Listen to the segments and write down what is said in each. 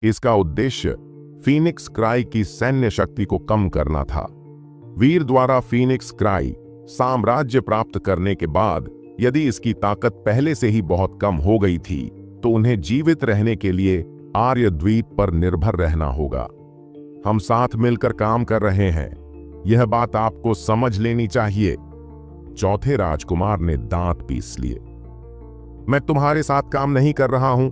इसका उद्देश्य Phoenix cry की सैन्य शक्ति को कम करना था। वीर द्वारा फीनिक्स क्राई साम्राज्य प्राप्त करने के बाद यदि इसकी ताकत पहले से ही बहुत कम हो गई थी तो उन्हें जीवित रहने के लिए आर्य द्वीप पर निर्भर रहना होगा। हम साथ मिलकर काम कर रहे हैं, यह बात आपको समझ लेनी चाहिए। चौथे राजकुमार ने दांत पीस लिए। मैं तुम्हारे साथ काम नहीं कर रहा हूं,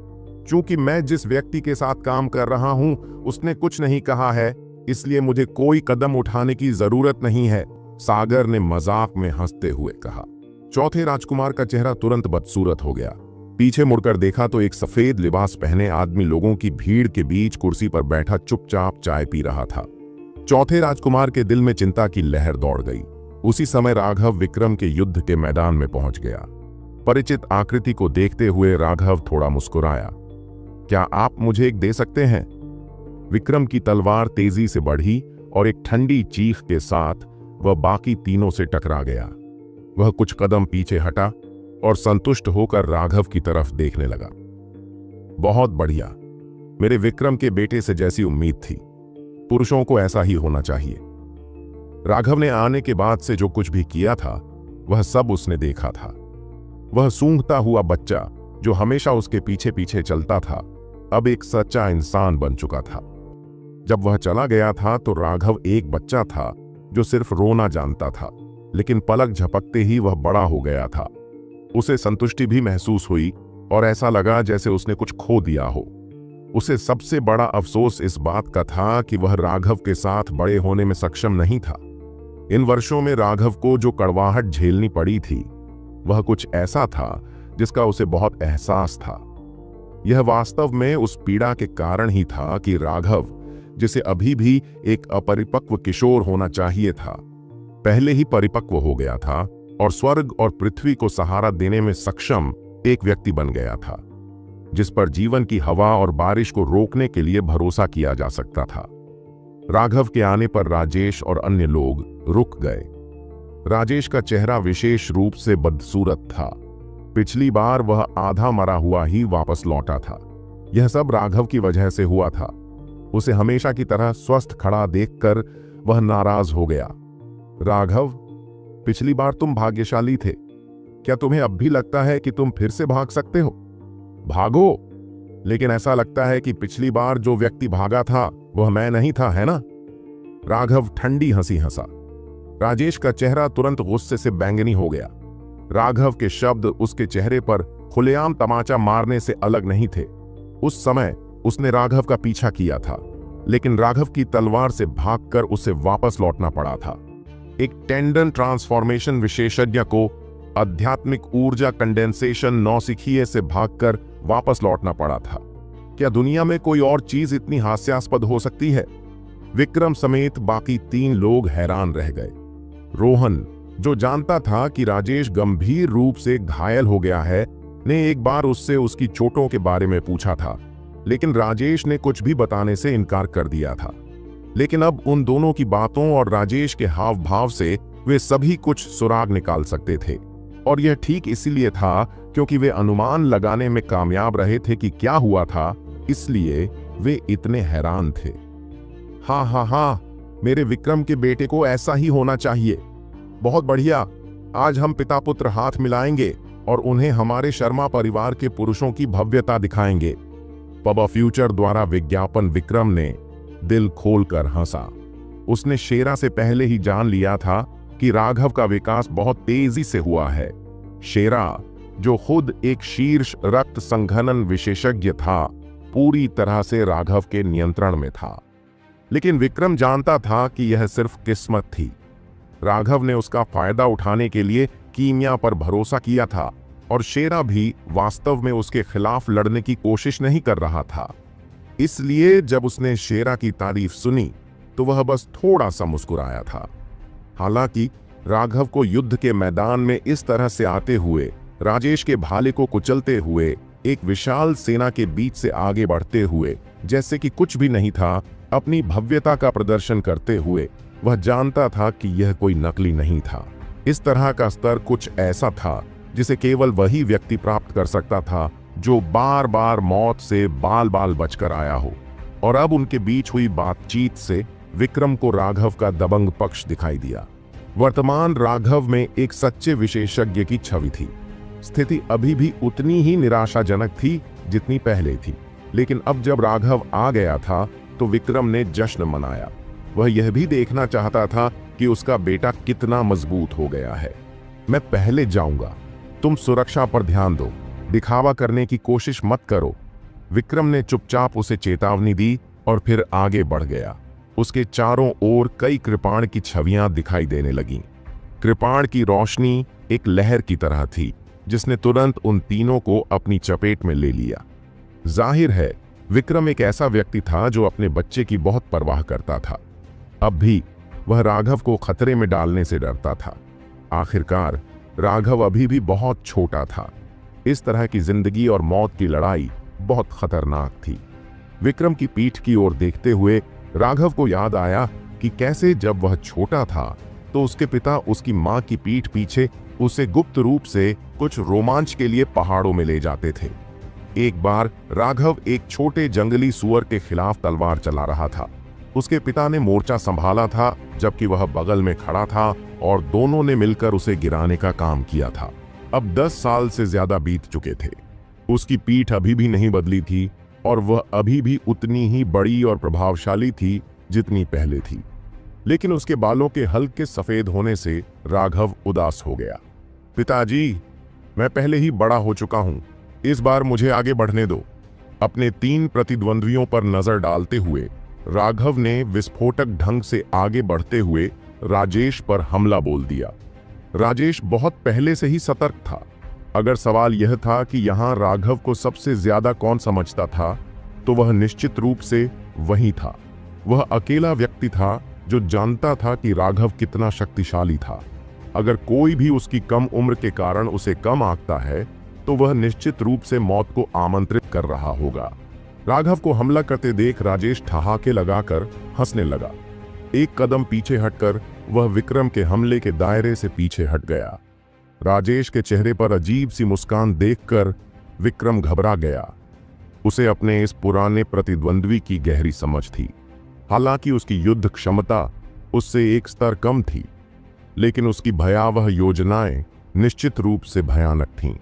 क्योंकि मैं जिस व्यक्ति के साथ काम कर रहा हूं उसने कुछ नहीं कहा है, इसलिए मुझे कोई कदम उठाने की जरूरत नहीं है, सागर ने मजाक में हंसते हुए कहा। चौथे राजकुमार का चेहरा तुरंत बदसूरत हो गया। पीछे मुड़कर देखा तो एक सफेद लिबास पहने आदमी लोगों की भीड़ के बीच कुर्सी पर बैठा चुपचाप चाय पी रहा था। चौथे राजकुमार के दिल में चिंता की लहर दौड़ गई। उसी समय राघव विक्रम के युद्ध के मैदान में पहुंच गया। परिचित आकृति को देखते हुए राघव थोड़ा मुस्कुराया। क्या आप मुझे एक दे सकते हैं? विक्रम की तलवार तेजी से बढ़ी और एक ठंडी चीख के साथ वह बाकी तीनों से टकरा गया। वह कुछ कदम पीछे हटा और संतुष्ट होकर राघव की तरफ देखने लगा। बहुत बढ़िया, मेरे विक्रम के बेटे से जैसी उम्मीद थी। पुरुषों को ऐसा ही होना चाहिए। राघव ने आने के बाद से जो कुछ भी किया था वह सब उसने देखा था। वह सूंघता हुआ बच्चा जो हमेशा उसके पीछे पीछे चलता था अब एक सच्चा इंसान बन चुका था। जब वह चला गया था तो राघव एक बच्चा था जो सिर्फ रोना जानता था, लेकिन पलक झपकते ही वह बड़ा हो गया था। उसे संतुष्टि भी महसूस हुई और ऐसा लगा जैसे उसने कुछ खो दिया हो। उसे सबसे बड़ा अफसोस इस बात का था कि वह राघव के साथ बड़े होने में सक्षम नहीं था। इन वर्षों में राघव को जो कड़वाहट झेलनी पड़ी थी वह कुछ ऐसा था जिसका उसे बहुत एहसास था। यह वास्तव में उस पीड़ा के कारण ही था कि राघव, जिसे अभी भी एक अपरिपक्व किशोर होना चाहिए था, पहले ही परिपक्व हो गया था और स्वर्ग और पृथ्वी को सहारा देने में सक्षम एक व्यक्ति बन गया था, जिस पर जीवन की हवा और बारिश को रोकने के लिए भरोसा किया जा सकता था। राघव के आने पर राजेश और अन्य लोग रुक गए। राजेश का चेहरा विशेष रूप से बदसूरत था। पिछली बार वह आधा मरा हुआ ही वापस लौटा था। यह सब राघव की वजह से हुआ था। उसे हमेशा की तरह स्वस्थ खड़ा देखकर वह नाराज हो गया। राघव, पिछली बार तुम भाग्यशाली थे। क्या तुम्हें अब भी लगता है कि तुम फिर से भाग सकते हो? भागो, लेकिन ऐसा लगता है कि पिछली बार जो व्यक्ति भागा था वह मैं नहीं था, है ना? राघव ठंडी हंसी हंसा। राजेश का चेहरा तुरंत गुस्से से बैंगनी हो गया। राघव के शब्द उसके चेहरे पर खुलेआम तमाचा मारने से अलग नहीं थे। उस समय उसने राघव का पीछा किया था, लेकिन राघव की तलवार से भागकर उसे वापस लौटना पड़ा था। एक टेंडन ट्रांसफॉर्मेशन विशेषज्ञ को आध्यात्मिक ऊर्जा कंडेंसेशन नौसिखिए से भागकर वापस लौटना पड़ा था। क्या दुनिया में कोई और चीज इतनी हास्यास्पद हो सकती है? विक्रम समेत बाकी 3 लोग हैरान रह गए। रोहन, जो जानता था कि राजेश गंभीर रूप से घायल हो गया है, ने एक बार उससे उसकी चोटों के बारे में पूछा था, लेकिन राजेश ने कुछ भी बताने से इनकार कर दिया था। लेकिन अब उन दोनों की बातों और राजेश के हाव भाव से वे सभी कुछ सुराग निकाल सकते थे, और यह ठीक इसीलिए था क्योंकि वे अनुमान लगाने में कामयाब रहे थे कि क्या हुआ था, इसलिए वे इतने हैरान थे। हाँ हाँ हाँ, मेरे विक्रम के बेटे को ऐसा ही होना चाहिए। बहुत बढ़िया, आज हम पिता पुत्र हाथ मिलाएंगे और उन्हें हमारे शर्मा परिवार के पुरुषों की भव्यता दिखाएंगे। पब फ्यूचर द्वारा विज्ञापन विक्रम ने दिल खोलकर हंसा। उसने शेरा से पहले ही जान लिया था कि राघव का विकास बहुत तेजी से हुआ है। शेरा, जो खुद एक शीर्ष रक्त संघनन विशेषज्ञ था, पूरी तरह से राघव के नियंत्रण में था। लेकिन विक्रम जानता था कि यह सिर्फ किस्मत थी। राघव ने उसका फायदा उठाने के लिए कीमिया पर भरोसा किया था, और शेरा भी वास्तव में उसके खिलाफ लड़ने की कोशिश नहीं कर रहा था। इसलिए जब उसने शेरा की तारीफ सुनी तो वह बस थोड़ा सा मुस्कुराया था। हालांकि राघव को युद्ध के मैदान में इस तरह से आते हुए, राजेश के भाले को कुचलते हुए, एक विशाल सेना के बीच से आगे बढ़ते हुए, जैसे कि कुछ भी नहीं था, अपनी भव्यता का प्रदर्शन करते हुए, वह जानता था कि यह कोई नकली नहीं था। इस तरह का स्तर कुछ ऐसा था जिसे केवल वही व्यक्ति प्राप्त कर सकता था जो बार बार मौत से बाल बाल बचकर आया हो। और अब उनके बीच हुई बातचीत से विक्रम को राघव का दबंग पक्ष दिखाई दिया। वर्तमान राघव में एक सच्चे विशेषज्ञ की छवि थी। स्थिति अभी भी उतनी ही निराशाजनक थी जितनी पहले थी, लेकिन अब जब राघव आ गया था तो विक्रम ने जश्न मनाया। वह यह भी देखना चाहता था कि उसका बेटा कितना मजबूत हो गया है। मैं पहले जाऊंगा, तुम सुरक्षा पर ध्यान दो, दिखावा करने की कोशिश मत करो। विक्रम ने चुपचाप उसे चेतावनी दी और फिर आगे बढ़ गया। उसके चारों ओर कई कृपाण की छवियां दिखाई देने लगीं। कृपाण की रोशनी एक लहर की तरह थी जिसने तुरंत उन तीनों को अपनी चपेट में ले लिया। जाहिर है विक्रम एक ऐसा व्यक्ति था जो अपने बच्चे की बहुत परवाह करता था। अब भी वह राघव को खतरे में डालने से डरता था। आखिरकार राघव अभी भी बहुत छोटा था। इस तरह की जिंदगी और मौत की लड़ाई बहुत खतरनाक थी। विक्रम की पीठ की ओर देखते हुए राघव को याद आया कि कैसे जब वह छोटा था तो उसके पिता उसकी मां की पीठ पीछे उसे गुप्त रूप से कुछ रोमांच के लिए पहाड़ों में ले जाते थे। एक बार राघव एक छोटे जंगली सुअर के खिलाफ तलवार चला रहा था। उसके पिता ने मोर्चा संभाला था जबकि वह बगल में खड़ा था और दोनों ने मिलकर उसे गिराने का काम किया था। अब 10 साल से ज्यादा बीत चुके थे। उसकी पीठ अभी भी नहीं बदली थी और वह अभी भी उतनी ही बड़ी और प्रभावशाली थी जितनी पहले थी। लेकिन उसके बालों के हल्के सफेद होने से राघव उदास हो गया। पिताजी, मैं पहले ही बड़ा हो चुका हूं, इस बार मुझे आगे बढ़ने दो। अपने 3 प्रतिद्वंद्वियों पर नजर डालते हुए राघव ने विस्फोटक ढंग से आगे बढ़ते हुए राजेश पर हमला बोल दिया। राजेश बहुत पहले से ही सतर्क था। अगर सवाल यह था कि यहाँ राघव को सबसे ज्यादा कौन समझता था, तो वह निश्चित रूप से वही था। वह अकेला व्यक्ति था जो जानता था कि राघव कितना शक्तिशाली था। अगर कोई भी उसकी कम उम्र के कारण उसे कम आंकता है तो वह निश्चित रूप से मौत को आमंत्रित कर रहा होगा। राघव को हमला करते देख राजेश ठहाके लगाकर हंसने लगा। एक कदम पीछे हटकर वह विक्रम के हमले के दायरे से पीछे हट गया। राजेश के चेहरे पर अजीब सी मुस्कान देखकर विक्रम घबरा गया। उसे अपने इस पुराने प्रतिद्वंद्वी की गहरी समझ थी। हालांकि उसकी युद्ध क्षमता उससे एक स्तर कम थी, लेकिन उसकी भयावह योजनाएं निश्चित रूप से भयानक थीं।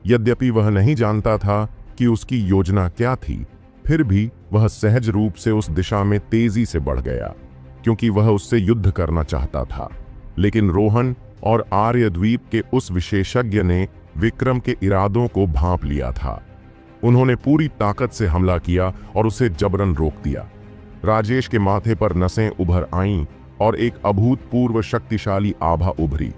यद्यपि वह नहीं जानता था कि उसकी योजना क्या थी, फिर भी वह सहज रूप से उस दिशा में तेजी से बढ़ गया, क्योंकि वह उससे युद्ध करना चाहता था। लेकिन रोहन और आर्यद्वीप के उस विशेषज्ञ ने विक्रम के इरादों को भांप लिया था। उन्होंने पूरी ताकत से हमला किया और उसे जबरन रोक दिया। राजेश के माथे पर नसें उभर आईं और एक अभूतपूर्व शक्तिशाली आभा उभरी।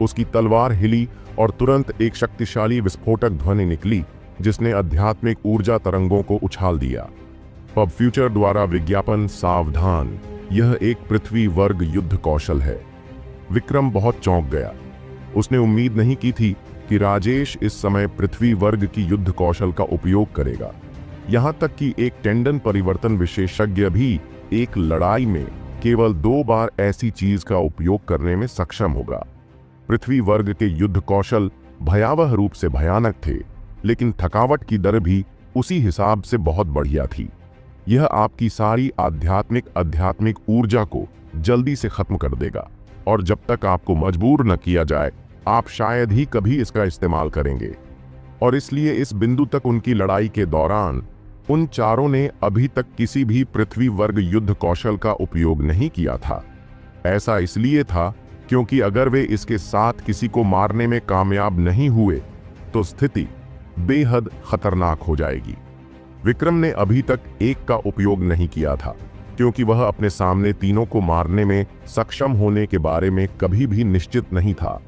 उसकी तलवार हिली और तुरंत एक शक्तिशाली विस्फोटक ध्वनि निकली जिसने आध्यात्मिक ऊर्जा तरंगों को उछाल दिया। पब फ्यूचर द्वारा विज्ञापन, सावधान, यह एक पृथ्वी वर्ग युद्ध कौशल है। विक्रम बहुत चौंक गया। उसने उम्मीद नहीं की थी कि राजेश इस समय पृथ्वी वर्ग की युद्ध कौशल का उपयोग करेगा। यहां तक कि एक टेंडन परिवर्तन विशेषज्ञ भी एक लड़ाई में केवल 2 बार ऐसी चीज का उपयोग करने में सक्षम होगा। पृथ्वी वर्ग के युद्ध कौशल भयावह रूप से भयानक थे, लेकिन थकावट की दर भी उसी हिसाब से बहुत बढ़िया थी। यह आपकी सारी आध्यात्मिक ऊर्जा को जल्दी से खत्म कर देगा और जब तक आपको मजबूर न किया जाए आप शायद ही कभी इसका इस्तेमाल करेंगे। और इसलिए इस बिंदु तक उनकी लड़ाई के दौरान उन चारों ने अभी तक किसी भी पृथ्वी वर्ग युद्ध कौशल का उपयोग नहीं किया था। ऐसा इसलिए था क्योंकि अगर वे इसके साथ किसी को मारने में कामयाब नहीं हुए तो स्थिति बेहद खतरनाक हो जाएगी। विक्रम ने अभी तक एक का उपयोग नहीं किया था क्योंकि वह अपने सामने तीनों को मारने में सक्षम होने के बारे में कभी भी निश्चित नहीं था।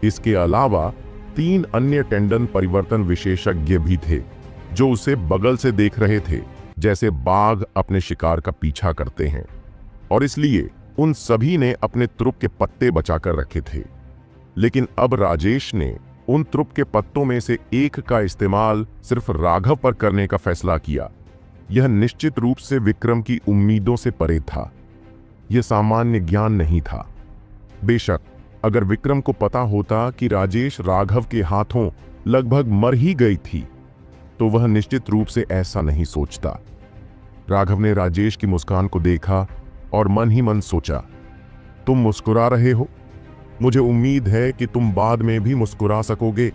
इसके अलावा 3 अन्य टेंडन परिवर्तन विशेषज्ञ भी थे जो उसे बगल से देख रहे थे, जैसे बाघ अपने शिकार का पीछा करते हैं, और इसलिए उन सभी ने अपने तुरुप के पत्ते बचाकर रखे थे। लेकिन अब राजेश ने उन तुरुप के पत्तों में से एक का इस्तेमाल सिर्फ राघव पर करने का फैसला किया। यह निश्चित रूप से विक्रम की उम्मीदों से परे था। यह सामान्य ज्ञान नहीं था। बेशक अगर विक्रम को पता होता कि राजेश राघव के हाथों लगभग मर ही गई थी, तो वह निश्चित रूप से ऐसा नहीं सोचता। राघव ने राजेश की मुस्कान को देखा और मन ही मन सोचा, तुम मुस्कुरा रहे हो, मुझे उम्मीद है कि तुम बाद में भी मुस्कुरा सकोगे।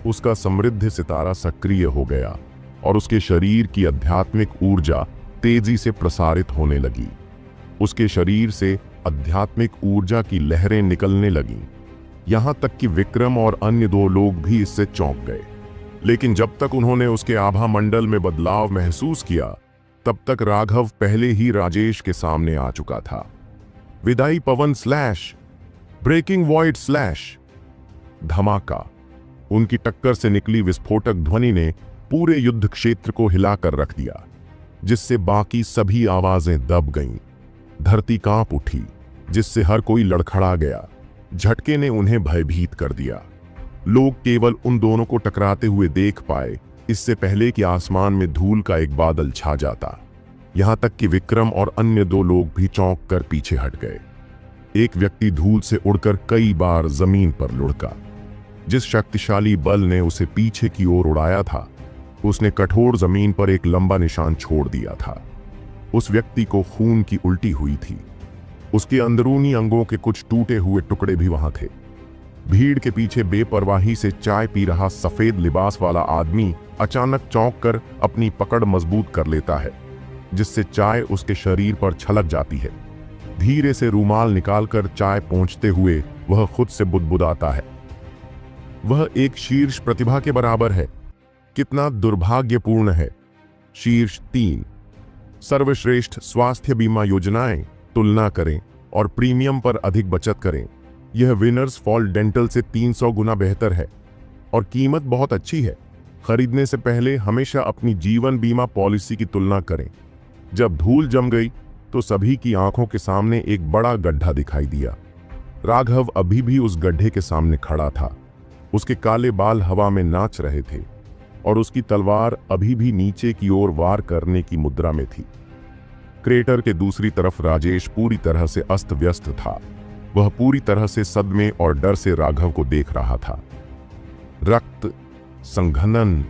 उसका समृद्ध सितारा सक्रिय हो गया और उसके शरीर की आध्यात्मिक ऊर्जा तेजी से प्रसारित होने लगी। उसके शरीर से आध्यात्मिक ऊर्जा की लहरें निकलने लगीं, यहां तक कि विक्रम और अन्य 2 लोग भी इससे चौंक गए। लेकिन जब तक उन्होंने उसके आभा मंडल में बदलाव महसूस किया, तब तक राघव पहले ही राजेश के सामने आ चुका था। विदाई पवन स्लैश, ब्रेकिंग वॉइड स्लैश। धमाका। उनकी टक्कर से निकली विस्फोटक ध्वनि ने पूरे युद्ध क्षेत्र को हिलाकर रख दिया, जिससे बाकी सभी आवाजें दब गईं। धरती कांप उठी, जिससे हर कोई लड़खड़ा गया। झटके ने उन्हें भयभीत कर दिया। लोग केवल उन दोनों को टकराते हुए देख पाए, इससे पहले कि आसमान में धूल का एक बादल छा जाता। यहां तक कि विक्रम और अन्य 2 लोग भी चौंक कर पीछे हट गए। एक व्यक्ति धूल से उड़कर कई बार जमीन पर लुढ़का। जिस शक्तिशाली बल ने उसे पीछे की ओर उड़ाया था, उसने कठोर जमीन पर एक लंबा निशान छोड़ दिया था। उस व्यक्ति को खून की उल्टी हुई थी। उसके अंदरूनी अंगों के कुछ टूटे हुए टुकड़े भी वहां थे। भीड़ के पीछे बेपरवाही से चाय पी रहा सफेद लिबास वाला आदमी अचानक चौंक कर अपनी पकड़ मजबूत कर लेता है, जिससे चाय उसके शरीर पर छलक जाती है। धीरे से रूमाल निकालकर चाय पोंछते हुए वह खुद से बुदबुदाता है, वह एक शीर्ष प्रतिभा के बराबर है। कितना दुर्भाग्यपूर्ण है। शीर्ष 3, सर्वश्रेष्ठ स्वास्थ्य बीमा योजनाएं तुलना करें और प्रीमियम पर अधिक बचत करें। यह विनर्स फॉल डेंटल से 300 गुना बेहतर है और कीमत बहुत अच्छी है। खरीदने से पहले हमेशा अपनी जीवन बीमा पॉलिसी की तुलना करें। जब धूल जम गई तो सभी की आंखों के सामने एक बड़ा गड्ढा दिखाई दिया। राघव अभी भी उस गड्ढे के सामने खड़ा था। उसके काले बाल हवा में नाच रहे थे और उसकी तलवार अभी भी नीचे की ओर वार करने की मुद्रा में थी। क्रेटर के दूसरी तरफ राजेश पूरी तरह से अस्त व्यस्त था। वह पूरी तरह से सदमे और डर से राघव को देख रहा था। रक्त संघनन।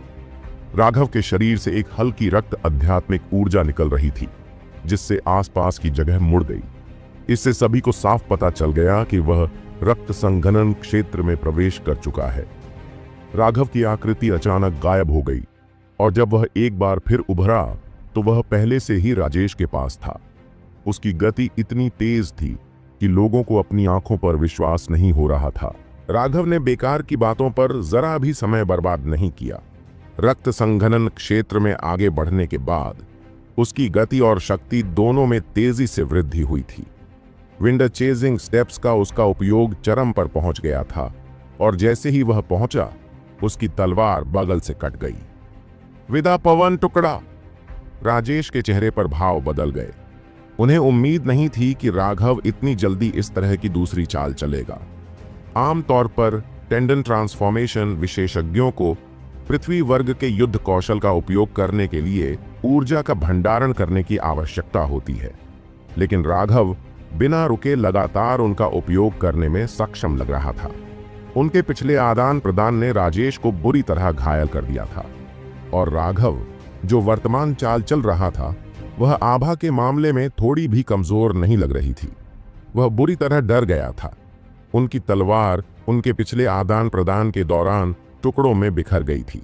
राघव के शरीर से एक हल्की रक्त आध्यात्मिक ऊर्जा निकल रही थी, जिससे आसपास की जगह मुड़ गई। इससे सभी को साफ पता चल गया कि वह रक्त संघनन क्षेत्र में प्रवेश कर चुका है। राघव की आकृति अचानक गायब हो गई और जब वह एक बार फिर उभरा तो वह पहले से ही राजेश के पास था। उसकी गति इतनी तेज थी कि लोगों को अपनी आंखों पर विश्वास नहीं हो रहा था। राघव ने बेकार की बातों पर जरा भी समय बर्बाद नहीं किया। रक्त संघनन क्षेत्र में आगे बढ़ने के बाद उसकी गति और शक्ति दोनों में तेजी से वृद्धि हुई थी। विंड चेजिंग स्टेप्स का उसका उपयोग चरम पर पहुंच गया था और जैसे ही वह पहुंचा, उसकी तलवार बगल से कट गई। विदा पवन टुकड़ा। राजेश के चेहरे पर भाव बदल गए। उन्हें उम्मीद नहीं थी कि राघव इतनी जल्दी इस तरह की दूसरी चाल चलेगा। आमतौर पर टेंडन ट्रांसफॉर्मेशन विशेषज्ञों को पृथ्वी वर्ग के युद्ध कौशल का उपयोग करने के लिए ऊर्जा का भंडारण करने की आवश्यकता होती है, लेकिन राघव बिना रुके लगातार उनका उपयोग करने में सक्षम लग रहा था। उनके पिछले आदान प्रदान ने राजेश को बुरी तरह घायल कर दिया था और राघव, जो वर्तमान चाल चल रहा था, वह आभा के मामले में थोड़ी भी कमजोर नहीं लग रही थी। वह बुरी तरह डर गया था। उनकी तलवार उनके पिछले आदान प्रदान के दौरान टुकड़ों में बिखर गई थी।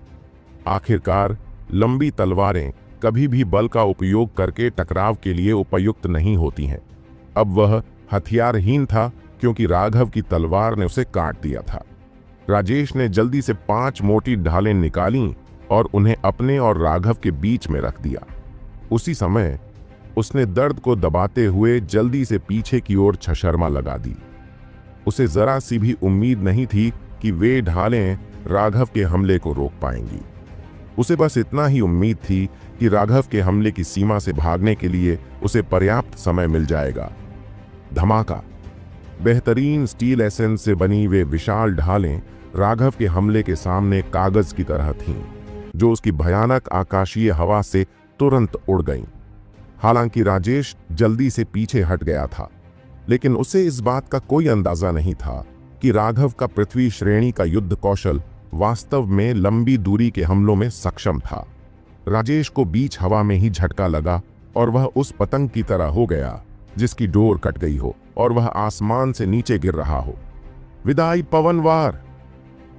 आखिरकार लंबी तलवारें कभी भी बल का उपयोग करके टकराव के लिए उपयुक्त नहीं होती हैं। अब वह हथियारहीन था क्योंकि राघव की तलवार ने उसे काट दिया था। राजेश ने जल्दी से 5 मोटी ढालें निकालीं और उन्हें अपने और राघव के बीच में रख दिया। उसी समय उसने दर्द को दबाते हुए जल्दी से पीछे की ओर छशरमा लगा दी। उसे जरा सी भी उम्मीद नहीं थी कि वे ढालें राघव के हमले को रोक पाएंगी। उसे बस इतना ही उम्मीद थी कि राघव के हमले की सीमा से भागने के लिए उसे पर्याप्त समय मिल जाएगा। धमाका। बेहतरीन स्टील एसेंस से बनी वे विशाल ढालें राघव के हमले के सामने कागज की तरह थीं, जो उसकी भयानक आकाशीय हवा से तुरंत उड़ गईं। हालांकि राजेश जल्दी से पीछे हट गया था, लेकिन उसे इस बात का कोई अंदाजा नहीं था कि राघव का पृथ्वी श्रेणी का युद्ध कौशल वास्तव में लंबी दूरी के हमलों में सक्षम था। राजेश को बीच हवा में ही झटका लगा और वह उस पतंग की तरह हो गया जिसकी डोर कट गई हो और वह आसमान से नीचे गिर रहा हो। विदाई पवनवार!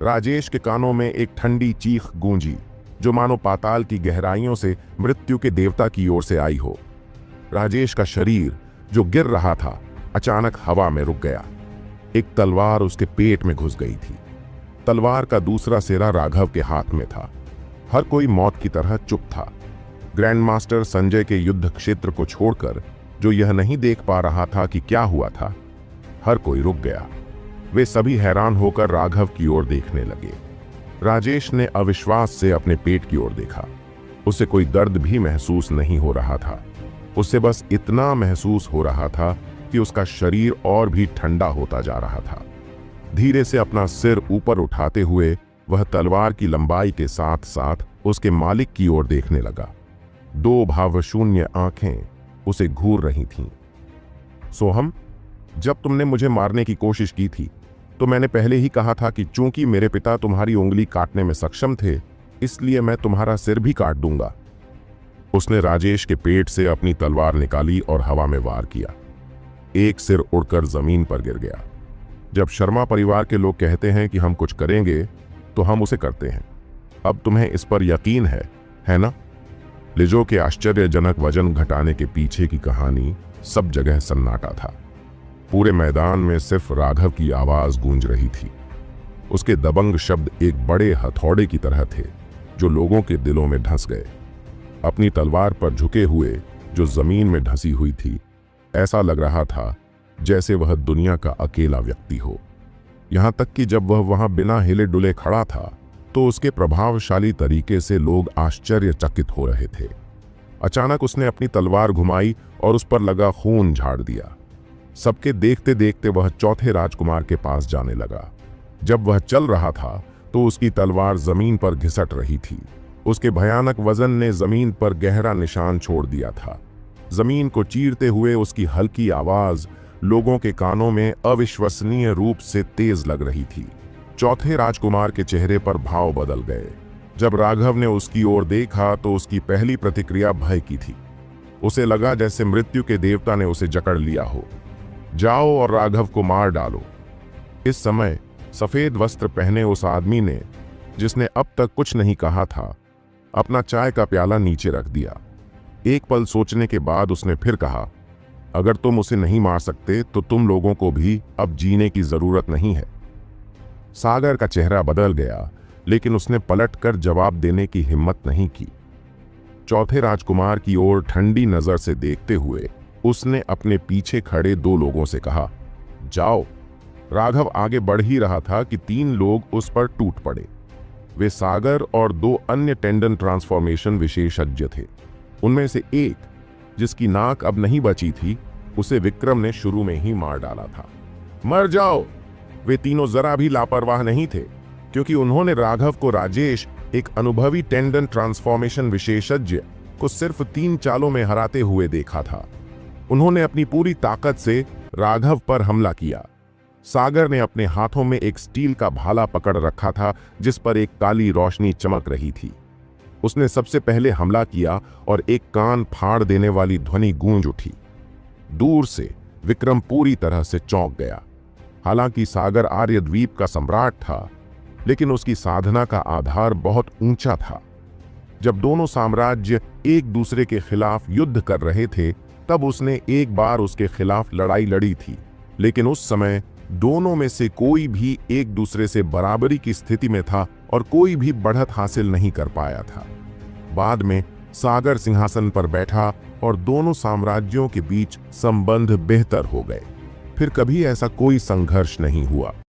राजेश के कानों में एक ठंडी चीख गूंजी जो मानो पाताल की गहराइयों से मृत्यु के देवता की ओर से आई हो। राजेश का शरीर जो गिर रहा था अचानक हवा में रुक गया। एक तलवार उसके पेट में घुस गई थी। तलवार का दूसरा सिरा राघव के हाथ में था। हर कोई मौत की तरह चुप था। ग्रैंड मास्टर संजय के युद्ध क्षेत्र को छोड़कर जो यह नहीं देख पा रहा था कि क्या हुआ था, हर कोई रुक गया। वे सभी हैरान होकर राघव की ओर देखने लगे। राजेश ने अविश्वास से अपने पेट की ओर देखा। उसे कोई दर्द भी महसूस नहीं हो रहा था। उसे बस इतना महसूस हो रहा था कि उसका शरीर और भी ठंडा होता जा रहा था। धीरे से अपना सिर ऊपर उठाते हुए वह तलवार की लंबाई के साथ साथ उसके मालिक की ओर देखने लगा। दो भावशून्य आंखें उसे घूर रही थीं। सोहम, जब तुमने मुझे मारने की कोशिश की थी तो मैंने पहले ही कहा था कि चूंकि मेरे पिता तुम्हारी उंगली काटने में सक्षम थे, इसलिए मैं तुम्हारा सिर भी काट दूंगा। उसने राजेश के पेट से अपनी तलवार निकाली और हवा में वार किया। एक सिर उड़कर जमीन पर गिर गया। जब शर्मा परिवार के लोग कहते हैं कि हम कुछ करेंगे तो हम उसे करते हैं। अब तुम्हें इस पर यकीन है ना? लिजो के आश्चर्यजनक वजन घटाने के पीछे की कहानी सब जगह सन्नाटा था। पूरे मैदान में सिर्फ राघव की आवाज गूंज रही थी। उसके दबंग शब्द एक बड़े हथौड़े की तरह थे जो लोगों के दिलों में धंस गए। अपनी तलवार पर झुके हुए जो जमीन में धंसी हुई थी, ऐसा लग रहा था जैसे वह दुनिया का अकेला व्यक्ति हो। यहां तक कि जब वह वहां बिना हिले डुले खड़ा था तो उसके प्रभावशाली तरीके से लोग आश्चर्यचकित हो रहे थे। अचानक उसने अपनी तलवार घुमाई और उस पर लगा खून झाड़ दिया। सबके देखते देखते वह चौथे राजकुमार के पास जाने लगा। जब वह चल रहा था तो उसकी तलवार जमीन पर घिसट रही थी। उसके भयानक वजन ने जमीन पर गहरा निशान छोड़ दिया था। जमीन को चीरते हुए उसकी हल्की आवाज लोगों के कानों में अविश्वसनीय रूप से तेज लग रही थी। चौथे राजकुमार के चेहरे पर भाव बदल गए। जब राघव ने उसकी ओर देखा तो उसकी पहली प्रतिक्रिया भय की थी। उसे लगा जैसे मृत्यु के देवता ने उसे जकड़ लिया हो। जाओ और राघव को मार डालो। इस समय सफेद वस्त्र पहने उस आदमी ने, जिसने अब तक कुछ नहीं कहा था, अपना चाय का प्याला नीचे रख दिया। एक पल सोचने के बाद उसने फिर कहा, अगर तुम उसे नहीं मार सकते तो तुम लोगों को भी अब जीने की जरूरत नहीं है। सागर का चेहरा बदल गया, लेकिन उसने पलटकर जवाब देने की हिम्मत नहीं की। चौथे राजकुमार की ओर ठंडी नजर से देखते हुए उसने अपने पीछे खड़े दो लोगों से कहा, जाओ। राघव आगे बढ़ ही रहा था कि तीन लोग उस पर टूट पड़े। वे सागर और दो अन्य टेंडन ट्रांसफॉर्मेशन विशेषज्ञ थे। उनमें से एक, जिसकी नाक अब नहीं बची थी, उसे विक्रम ने शुरू में ही मार डाला था। मर जाओ! वे तीनों जरा भी लापरवाह नहीं थे, क्योंकि उन्होंने राघव को राजेश, एक अनुभवी टेंडन ट्रांसफॉर्मेशन विशेषज्ञ, को सिर्फ 3 चालों में हराते हुए देखा था। उन्होंने अपनी पूरी ताकत से राघव पर हमला किया। सागर ने अपने हाथों में एक स्टील का भाला पकड़ रखा था जिस पर एक काली रोशनी चमक रही थी। उसने सबसे पहले हमला किया और एक कान फाड़ देने वाली ध्वनि गूंज उठी। दूर से विक्रम पूरी तरह से चौंक गया। हालांकि सागर आर्यद्वीप का सम्राट था, लेकिन उसकी साधना का आधार बहुत ऊंचा था। जब दोनों साम्राज्य एक दूसरे के खिलाफ युद्ध कर रहे थे, तब उसने एक बार उसके खिलाफ लड़ाई लड़ी थी, लेकिन उस समय दोनों में से कोई भी एक दूसरे से बराबरी की स्थिति में था और कोई भी बढ़त हासिल नहीं कर पाया था। बाद में सागर सिंहासन पर बैठा और दोनों साम्राज्यों के बीच संबंध बेहतर हो गए। फिर कभी ऐसा कोई संघर्ष नहीं हुआ।